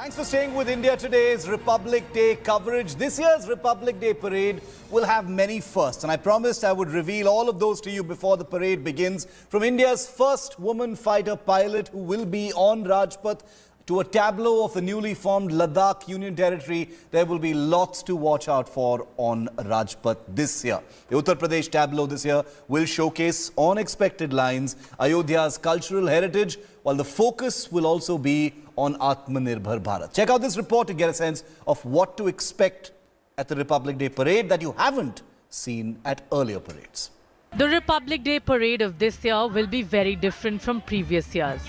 Thanks for staying with India Today's Republic Day coverage. This year's Republic Day parade will have many firsts, and I promised I would reveal all of those to you before the parade begins. From India's first woman fighter pilot who will be on Rajpath to a tableau of the newly formed Ladakh Union Territory, there will be lots to watch out for on Rajpath this year. The Uttar Pradesh tableau this year will showcase unexpected lines, Ayodhya's cultural heritage, while the focus will also be on Atmanirbhar Bharat. Check out this report to get a sense of what to expect at the Republic Day parade that you haven't seen at earlier parades. The Republic Day parade of this year will be very different from previous years.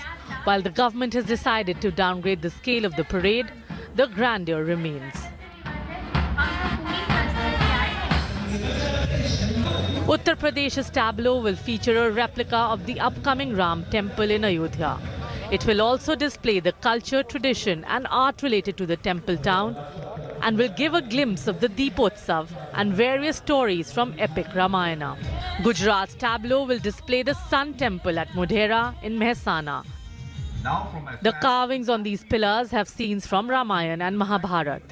While the government has decided to downgrade the scale of the parade, the grandeur remains. Uttar Pradesh's tableau will feature a replica of the upcoming Ram temple in Ayodhya. It will also display the culture, tradition and art related to the temple town and will give a glimpse of the Deepotsav and various stories from epic Ramayana. Gujarat's tableau will display the Sun Temple at Modhera in Mehsana. The carvings on these pillars have scenes from Ramayana and Mahabharata.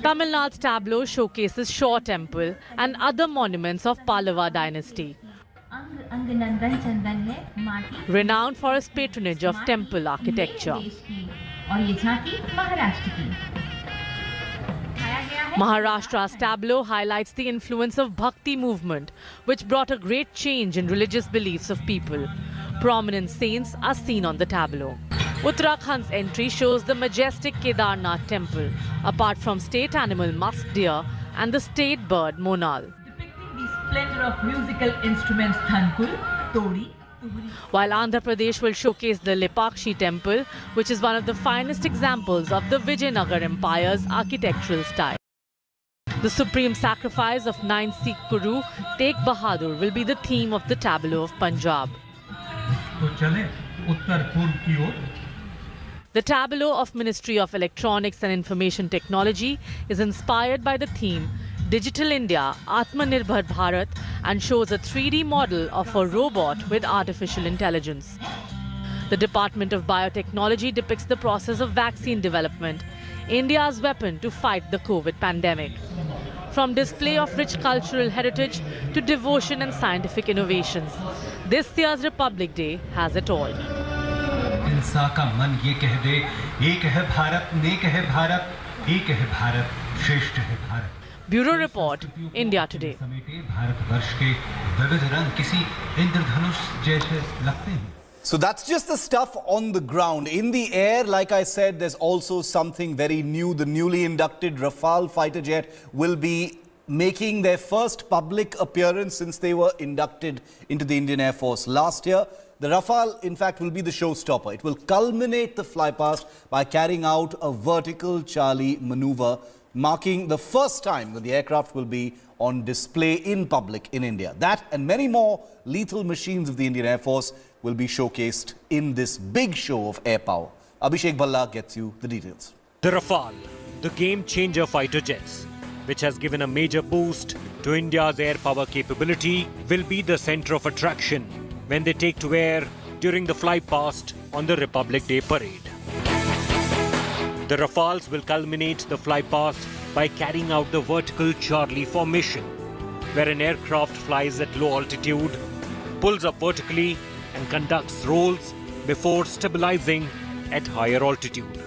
Tamil Nadu's tableau showcases Shaw Temple and other monuments of Pallava dynasty. Renowned for its patronage of temple architecture. Maharashtra's tableau highlights the influence of Bhakti movement, which brought a great change in religious beliefs of people. Prominent saints are seen on the tableau. Uttarakhand's entry shows the majestic Kedarnath temple, apart from state animal musk deer and the state bird monal. Depicting the splendor of musical instruments Thankul, Tori, while Andhra Pradesh will showcase the Lepakshi temple, which is one of the finest examples of the Vijayanagar Empire's architectural style. The supreme sacrifice of 9 Sikh Guru Tegh Bahadur will be the theme of the tableau of Punjab. The tableau of Ministry of Electronics and Information Technology is inspired by the theme Digital India, Atmanirbhar Bharat, and shows a 3D model of a robot with artificial intelligence. The Department of Biotechnology depicts the process of vaccine development, India's weapon to fight the COVID pandemic. From display of rich cultural heritage to devotion and scientific innovations, this year's Republic Day has it all. इंसान का मन ये कह दे, एक है भारत, नेक है भारत, एक है भारत, श्रेष्ठ है Bharat. Bureau Report, India Today. Bharatvarsh के विविध रंग किसी इंद्रधनुष जैसे लगते हैं. So that's just the stuff on the ground. In the air, like I said, there's also something very new. The newly inducted Rafale fighter jet will be making their first public appearance since they were inducted into the Indian Air Force last year. The Rafale, in fact, will be the showstopper. It will culminate the Flypast by carrying out a vertical Charlie maneuver, marking the first time that the aircraft will be on display in public in India. That and many more lethal machines of the Indian Air Force will be showcased in this big show of air power. Abhishek Bhalla gets you the details. The Rafale, the game-changer fighter jets, which has given a major boost to India's air power capability, will be the center of attraction when they take to air during the Flypast on the Republic Day parade. The Rafales will culminate the Flypast by carrying out the vertical Charlie formation, where an aircraft flies at low altitude, pulls up vertically and conducts rolls before stabilizing at higher altitude.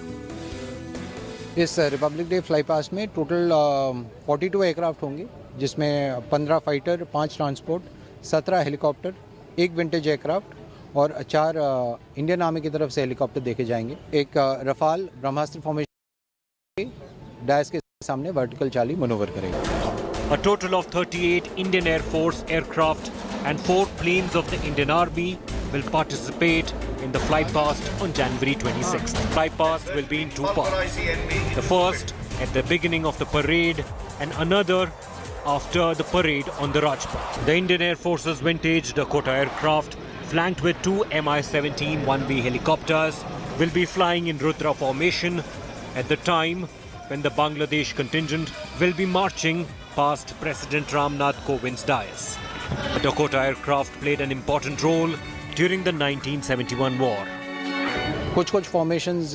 इस Republic day fly past में total 42 aircraft होंगे, जिसमें 15 fighter, 5 transport, 17 helicopter, 1 vintage aircraft और 4 Indian army की तरफ से helicopter देखे जाएंगे. एक रफाल ब्रह्मास्त्र फॉर्मेशन डायस के सामने वर्टिकल चार्ली मनोवर करेगा. A total of 38 Indian Air Force aircraft and 4 planes of the Indian Army will participate in the Flypast on January 26th. Flypast will be in 2 parts. The first at the beginning of the parade and another after the parade on the Rajpath. The Indian Air Force's vintage Dakota aircraft, flanked with 2 Mi-17 1B helicopters, will be flying in Rudra formation at the time when the Bangladesh contingent will be marching past President Ramnath Kovind's dais. The Dakota aircraft played an important role during the 1971 war. कुछ formations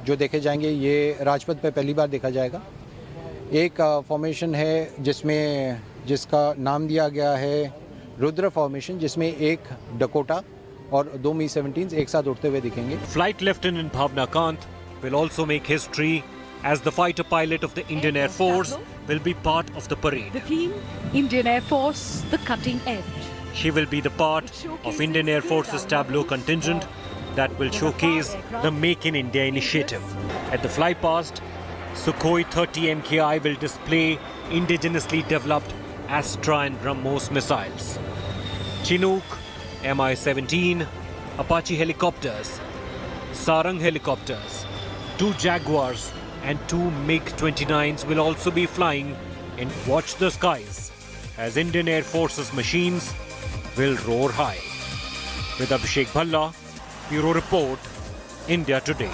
जो देखे जाएंगे ये राजपथ पे पहली बार देखा जाएगा। एक फॉर्मेशन है जिसका नाम दिया गया है रुद्र फॉर्मेशन, जिसमें एक डकोटा और 2 Mi-17s एक साथ उड़ते हुए दिखेंगे। Flight Lieutenant Bhavna Kant will also make history as the fighter pilot of the Indian Air Force will be part of the parade. The theme, Indian Air Force, the cutting edge. She will be the part of Indian Air Force's tableau contingent that will showcase the Make in India initiative. At the Flypast, Sukhoi 30 MKI will display indigenously developed Astra and BrahMos missiles. Chinook, Mi-17, Apache helicopters, Sarang helicopters, 2 Jaguars and 2 MiG-29s will also be flying in Watch the Skies as Indian Air Force's machines will roar high. With Abhishek Bhalla, Bureau Report, India Today.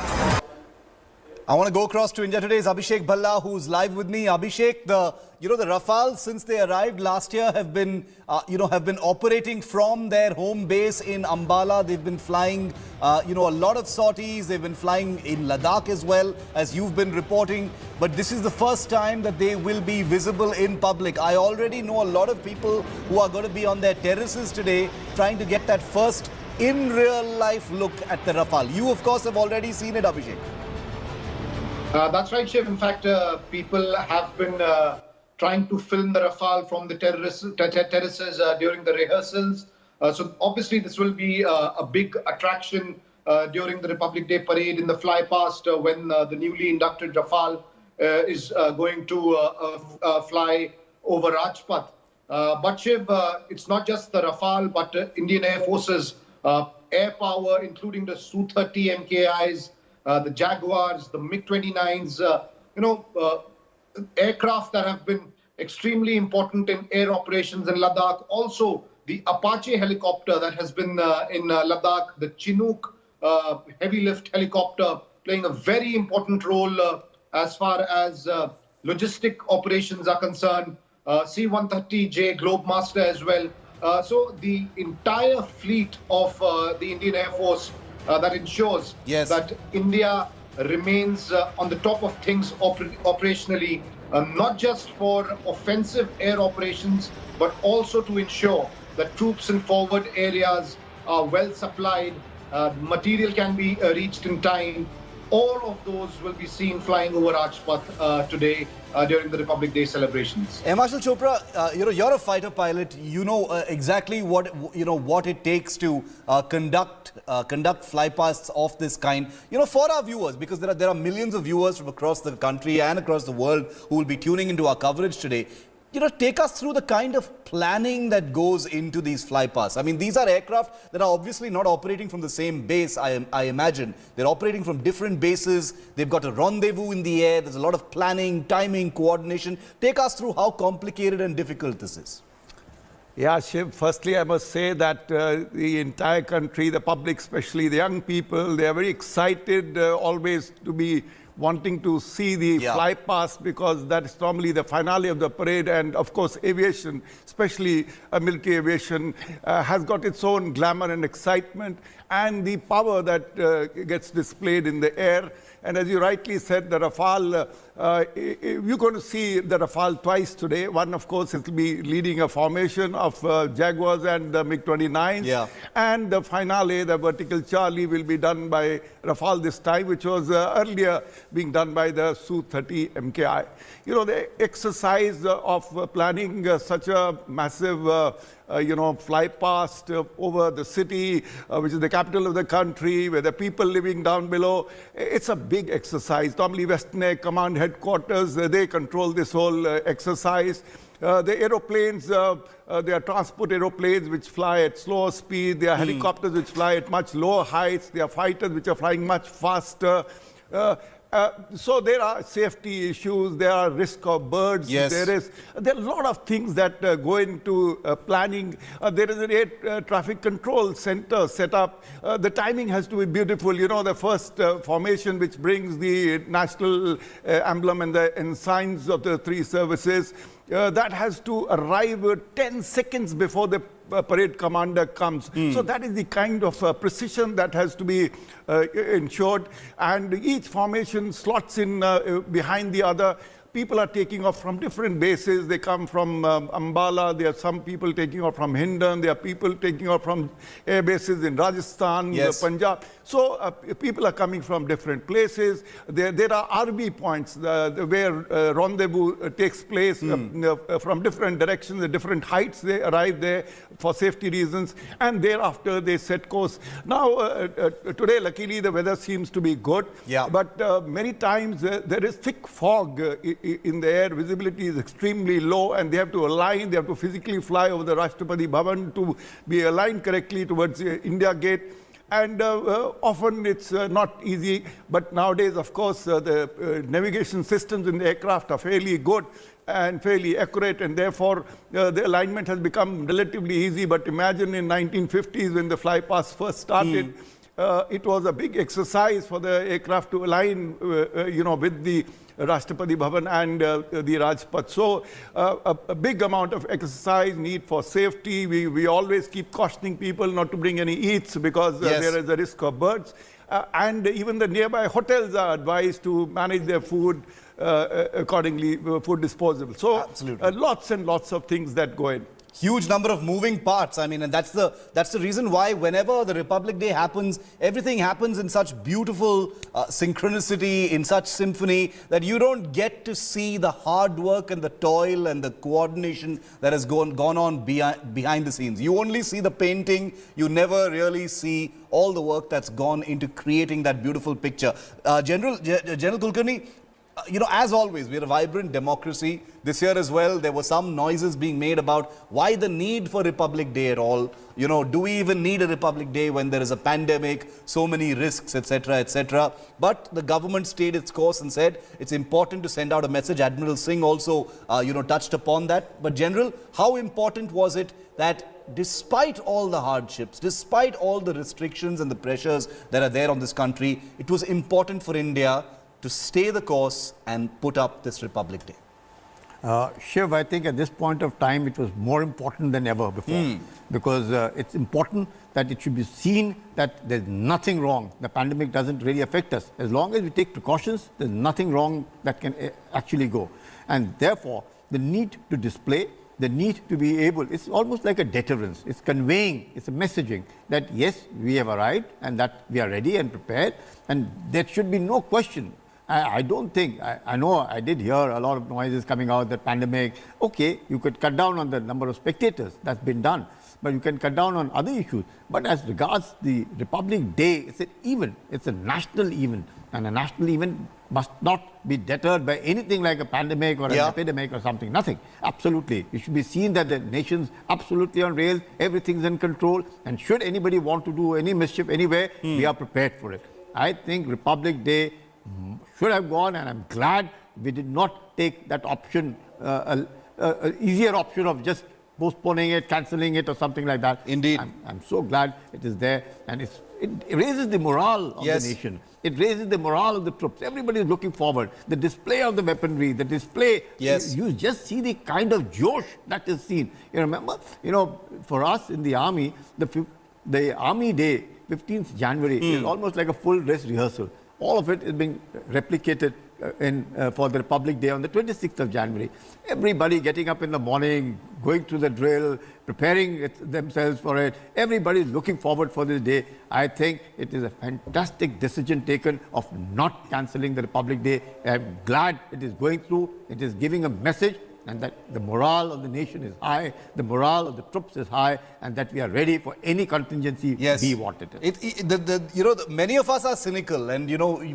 I want to go across to India Today's Abhishek Bhalla, who's live with me. Abhishek, the Rafale, since they arrived last year, have been operating from their home base in Ambala. They've been flying, a lot of sorties. They've been flying in Ladakh as well, as you've been reporting. But this is the first time that they will be visible in public. I already know a lot of people who are going to be on their terraces today, trying to get that first in real life look at the Rafale. You, of course, have already seen it, Abhishek. That's right, Shiv. In fact, people have been trying to film the Rafale from the terraces during the rehearsals. So obviously this will be a big attraction during the Republic Day parade in the Flypast when the newly inducted Rafale is going to fly over Rajpath. But Shiv, it's not just the Rafale, but Indian Air Force's air power, including the Su-30 MKIs, the Jaguars, the MiG-29s, aircraft that have been extremely important in air operations in Ladakh. Also, the Apache helicopter that has been in Ladakh, the Chinook heavy lift helicopter playing a very important role as far as logistic operations are concerned. C-130J Globemaster as well. So the entire fleet of the Indian Air Force that ensures that India remains on the top of things operationally, not just for offensive air operations, but also to ensure that troops in forward areas are well supplied, material can be reached in time. All of those will be seen flying over Rajpath today during the Republic Day celebrations. Marshal Chopra, you're a fighter pilot. You know exactly what it takes to conduct flypasts of this kind. For our viewers, because there are millions of viewers from across the country and across the world who will be tuning into our coverage today. Take us through the kind of planning that goes into these flypasts. I mean, these are aircraft that are obviously not operating from the same base, I imagine. They're operating from different bases. They've got a rendezvous in the air. There's a lot of planning, timing, coordination. Take us through how complicated and difficult this is. Yeah, Shiv, firstly, I must say that the entire country, the public, especially the young people, they are very excited always to be wanting to see the flypast, because that's normally the finale of the parade. And of course, aviation, especially military aviation, has got its own glamour and excitement, and the power that gets displayed in the air. And as you rightly said, the Rafale, you're going to see the Rafale twice today. One, of course, it will be leading a formation of Jaguars and the MiG-29s. Yeah. And the finale, the vertical Charlie, will be done by Rafale this time, which was earlier being done by the Su-30 MKI. The exercise of planning such a massive fly past over the city, which is the capital of the country, where the people living down below. It's a big exercise. Normally, Western Air Command headquarters, they control this whole exercise. The aeroplanes, they are transport aeroplanes which fly at slower speed. They are helicopters which fly at much lower heights. They are fighters which are flying much faster. So there are safety issues, there are risk of birds, there are a lot of things that go into planning. There is an air traffic control center set up. The timing has to be beautiful. The first formation which brings the national emblem and the ensigns of the three services, that has to arrive 10 seconds before the parade commander comes. So that is the kind of precision that has to be ensured. And each formation slots in behind the other. People are taking off from different bases. They come from Ambala. There are some people taking off from Hindon. There are people taking off from air bases in Rajasthan, Punjab. So people are coming from different places. There are RB points where rendezvous takes place from different directions, at different heights. They arrive there for safety reasons, and thereafter they set course. Now, today, luckily, the weather seems to be good. But many times there is thick fog in the air, visibility is extremely low, and they have to align, they have to physically fly over the Rashtrapati Bhavan to be aligned correctly towards India Gate. And often it's not easy, but nowadays, of course, the navigation systems in the aircraft are fairly good and fairly accurate, and therefore the alignment has become relatively easy. But imagine in 1950s when the Flypast first started, it was a big exercise for the aircraft to align, with the Rashtrapati Bhavan and the Rajpath. So a big amount of exercise, need for safety. We always keep cautioning people not to bring any eats because there is a risk of birds. And even the nearby hotels are advised to manage their food accordingly, food disposal. So lots and lots of things that go in. Huge number of moving parts. I mean, and that's the reason why whenever the Republic Day happens, everything happens in such beautiful synchronicity, in such symphony, that you don't get to see the hard work and the toil and the coordination that has gone on behind the scenes. You only see the painting. You never really see all the work that's gone into creating that beautiful picture. General Kulkarni, as always, we're a vibrant democracy. This year as well, there were some noises being made about why the need for Republic Day at all. Do we even need a Republic Day when there is a pandemic, so many risks, etc., etc. But the government stayed its course and said it's important to send out a message. Admiral Singh also, touched upon that. But General, how important was it that despite all the hardships, despite all the restrictions and the pressures that are there on this country, it was important for India to stay the course and put up this Republic Day? Shiv, I think at this point of time, it was more important than ever before. Because it's important that it should be seen that there's nothing wrong. The pandemic doesn't really affect us. As long as we take precautions, there's nothing wrong that can actually go. And therefore, the need to display, the need to be able, it's almost like a deterrence. It's conveying, it's a messaging that yes, we have arrived and that we are ready and prepared. And there should be no question. I don't think, I know I did hear a lot of noises coming out, the pandemic. Okay, you could cut down on the number of spectators, that's been done. But you can cut down on other issues. But as regards the Republic Day, it's an event, it's a national event. And a national event must not be deterred by anything like a pandemic or an epidemic or something, nothing. Absolutely. It should be seen that the nation's absolutely on rails, everything's in control. And should anybody want to do any mischief anywhere, we are prepared for it. I think Republic Day should have gone, and I'm glad we did not take that option, easier option of just postponing it, cancelling it or something like that. Indeed. I'm so glad it is there, and it raises the morale of the nation. It raises the morale of the troops. Everybody is looking forward. The display of the weaponry, the display, you just see the kind of josh that is seen. You remember, for us in the army, the Army Day, 15th January, is almost like a full dress rehearsal. All of it is being replicated for the Republic Day on the 26th of January. Everybody getting up in the morning, going through the drill, preparing themselves for it. Everybody is looking forward for this day. I think it is a fantastic decision taken of not cancelling the Republic Day. I'm glad it is going through. It is giving a message, and that the morale of the nation is high, the morale of the troops is high, and that we are ready for any contingency be what it is. Many of us are cynical, and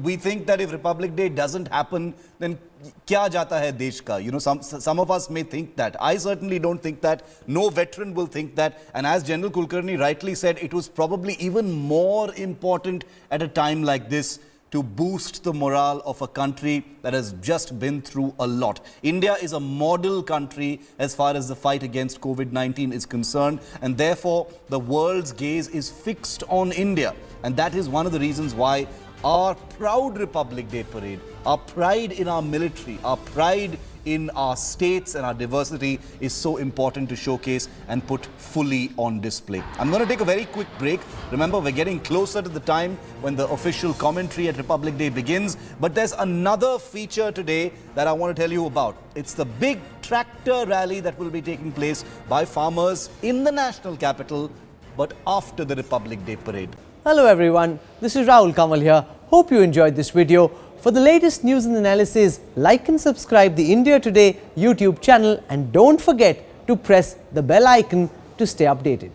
we think that if Republic Day doesn't happen, then kya jata hai desh ka? Some of us may think that. I certainly don't think that. No veteran will think that. And as General Kulkarni rightly said, it was probably even more important at a time like this to boost the morale of a country that has just been through a lot. India is a model country as far as the fight against COVID-19 is concerned, and therefore the world's gaze is fixed on India. And that is one of the reasons why our proud Republic Day parade, our pride in our military, our pride in our states and our diversity is so important to showcase and put fully on display. I'm going to take a very quick break. Remember, we're getting closer to the time when the official commentary at Republic Day begins. But there's another feature today that I want to tell you about. It's the big tractor rally that will be taking place by farmers in the national capital, but after the Republic Day parade. Hello everyone, this is Rahul Kamal here. Hope you enjoyed this video. For the latest news and analysis, like and subscribe the India Today YouTube channel and don't forget to press the bell icon to stay updated.